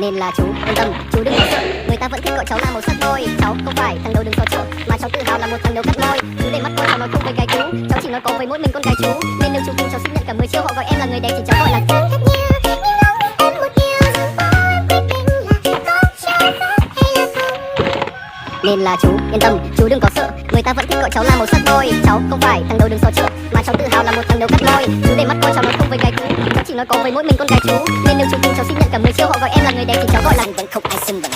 Nên là chú yên tâm, chú đừng có sợ. Người ta vẫn thích gọi cháu là màu sắc thôi. Cháu không phải thằng đầu đừng xó chợ, mà cháu tự hào là một thằng đầu cắt môi. Chú để mắt coi cháu nói không với gái cú, cháu chỉ nói có với mỗi mình con gái chú. Nên nếu chú tin cháu xin nhận cả 10 chiêu, họ gọi em là người đẹp thì cháu gọi là cưng. Nên là chú yên tâm, chú đừng có sợ. Người ta vẫn thích gọi cháu là màu sắc thôi. Cháu không phải thằng đầu đừng xó chợ, mà cháu tự hào là một thằng đầu cắt môi. Chú để mắt coi cháu nói không với gái cú, cháu chỉ nói có với mỗi mình con gái chú. Nên nếu chú tin cháu xin nhận cả 10 chiêu, họ gọi em là người đẹp thì cháu gọi là vẫn không ai xưng bằng.